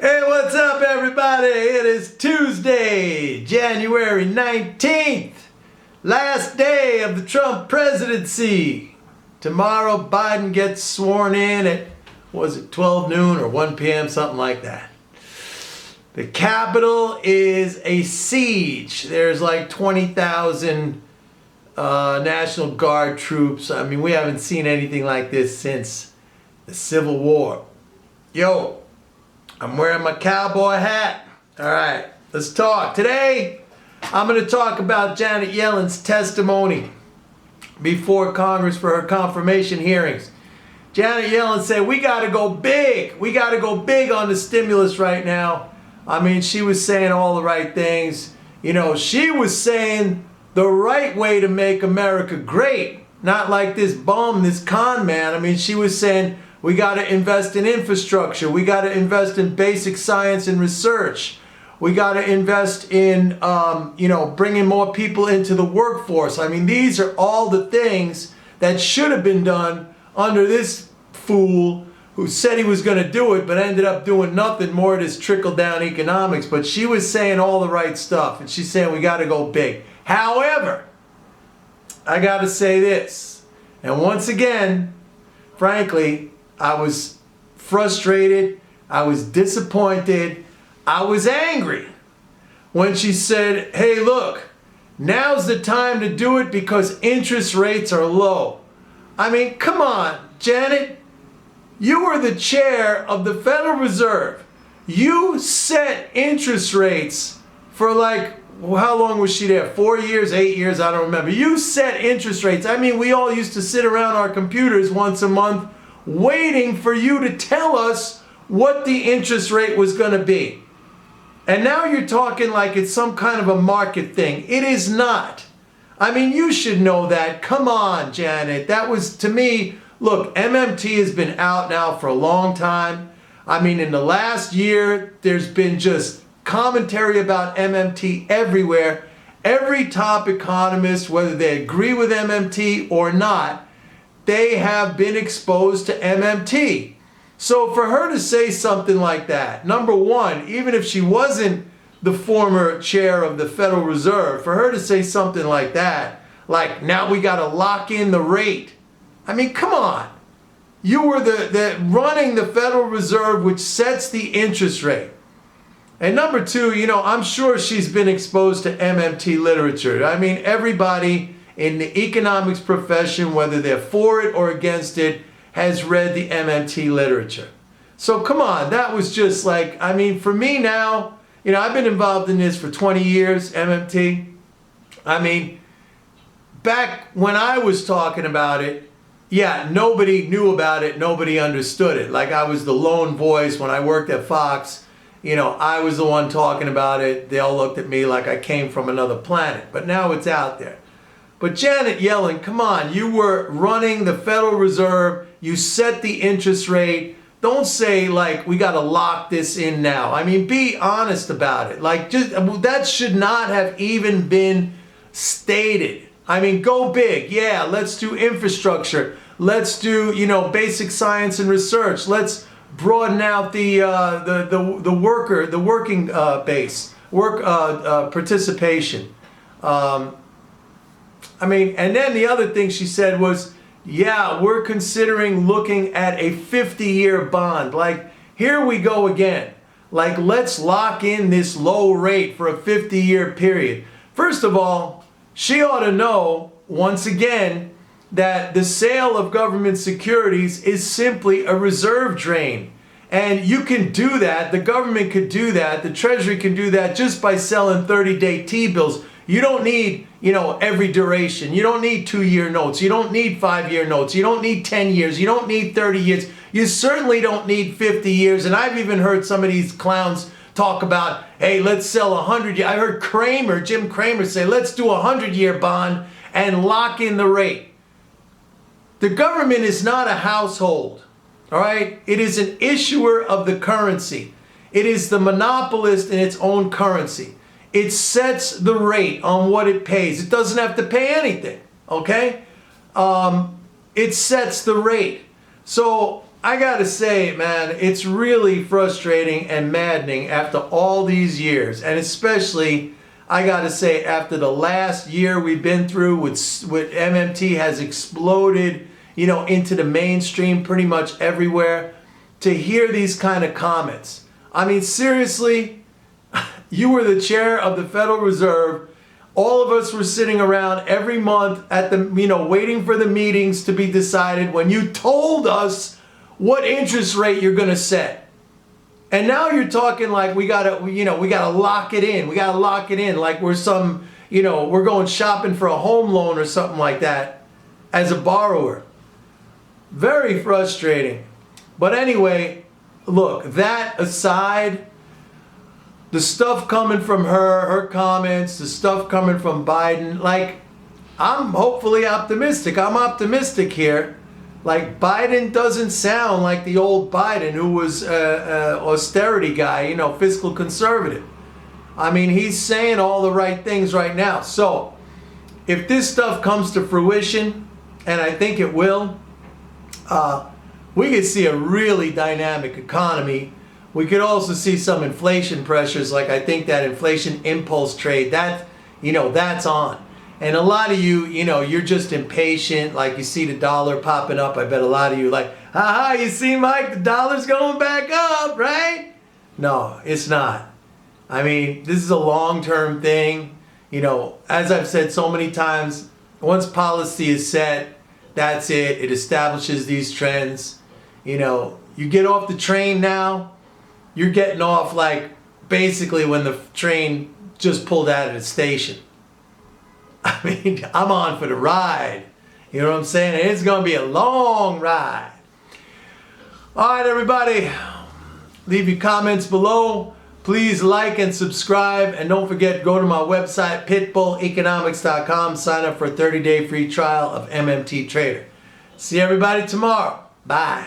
Hey, what's up, everybody? It is Tuesday, January 19th, last day of the Trump presidency. Tomorrow, Biden gets sworn in at, was it 12 noon or 1 p.m., something like that. The Capitol is a siege. There's like 20,000 National Guard troops. I mean, we haven't seen anything like this since the Civil War. Yo, I'm wearing my cowboy hat. All right, let's talk. Today, I'm going to talk about Janet Yellen's testimony before Congress for her confirmation hearings. Janet Yellen said, we got to go big. We got to go big on the stimulus right now. I mean, she was saying all the right things. You know, she was saying the right way to make America great, not like this bum, this con man. I mean, she was saying, we got to invest in infrastructure. We got to invest in basic science and research. We got to invest in, bringing more people into the workforce. I mean, these are all the things that should have been done under this fool who said he was going to do it, but ended up doing nothing more of this trickle-down economics. But she was saying all the right stuff, and she's saying we got to go big. However, I got to say this, and once again, frankly, I was frustrated, I was disappointed, I was angry when she said, hey, look, now's the time to do it because interest rates are low. I mean, come on, Janet, you were the chair of the Federal Reserve. You set interest rates for like, how long was she there? 4 years, 8 years, I don't remember. You set interest rates. I mean, we all used to sit around our computers once a month waiting for you to tell us what the interest rate was going to be. And now you're talking like it's some kind of a market thing. It is not. I mean, you should know that. Come on, Janet. That was, to me, look, MMT has been out now for a long time. I mean, in the last year, there's been just commentary about MMT everywhere. Every top economist, whether they agree with MMT or not, they have been exposed to MMT. So for her to say something like that, number one, even if she wasn't the former chair of the Federal Reserve, for her to say something like that, like now we got to lock in the rate. I mean, come on. You were the running the Federal Reserve, which sets the interest rate. And number two, you know, I'm sure she's been exposed to MMT literature. I mean, everybody in the economics profession, whether they're for it or against it, has read the MMT literature. So come on, that was just like, I mean, for me now, you know, I've been involved in this for 20 years, MMT. I mean, back when I was talking about it, yeah, nobody knew about it, nobody understood it. Like I was the lone voice when I worked at Fox. You know, I was the one talking about it. They all looked at me like I came from another planet. But now it's out there. But Janet Yellen, come on, you were running the Federal Reserve. You set the interest rate. Don't say like, we got to lock this in now. I mean, be honest about it. Like, just that should not have even been stated. I mean, go big. Yeah, let's do infrastructure. Let's do, you know, basic science and research. Let's broaden out the working base, participation. I mean, and then the other thing she said was, yeah, we're considering looking at a 50-year bond. Like, here we go again. Like, let's lock in this low rate for a 50-year period. First of all, she ought to know, once again, that the sale of government securities is simply a reserve drain. And you can do that. The government could do that. The Treasury can do that just by selling 30-day T-bills. You don't need, you know, every duration. You don't need 2-year notes. You don't need 5-year notes. You don't need 10 years. You don't need 30 years. You certainly don't need 50 years. And I've even heard some of these clowns talk about, hey, let's sell 100 years. I heard Jim Cramer say, let's do a 100-year bond and lock in the rate. The government is not a household, all right? It is an issuer of the currency. It is the monopolist in its own currency. It sets the rate on what it pays. It doesn't have to pay anything, okay? It sets the rate. So I gotta say, man, it's really frustrating and maddening after all these years, and especially, I gotta say, after the last year we've been through with MMT has exploded, into the mainstream pretty much everywhere, to hear these kind of comments. I mean, seriously, you were the chair of the Federal Reserve. All of us were sitting around every month at the, waiting for the meetings to be decided when you told us what interest rate you're going to set. And now you're talking like we got to lock it in. We got to lock it in like we're some, we're going shopping for a home loan or something like that as a borrower. Very frustrating. But anyway, look, that aside, the stuff coming from her comments, the stuff coming from Biden, like, I'm hopefully optimistic. I'm optimistic here. Like, Biden doesn't sound like the old Biden who was austerity guy, fiscal conservative. I mean, he's saying all the right things right now. So, if this stuff comes to fruition, and I think it will, we could see a really dynamic economy. We could also see some inflation pressures, like I think that inflation impulse trade, that's on. And a lot of you, you're just impatient, like you see the dollar popping up. I bet a lot of you like, haha, you see, Mike, the dollar's going back up, right? No, it's not. I mean, this is a long-term thing. As I've said so many times, once policy is set, that's it. It establishes these trends. You get off the train now, you're getting off like basically when the train just pulled out of the station. I mean, I'm on for the ride. You know what I'm saying? It's going to be a long ride. All right, everybody. Leave your comments below. Please like and subscribe. And don't forget, go to my website, pitbulleconomics.com. Sign up for a 30-day free trial of MMT Trader. See everybody tomorrow. Bye.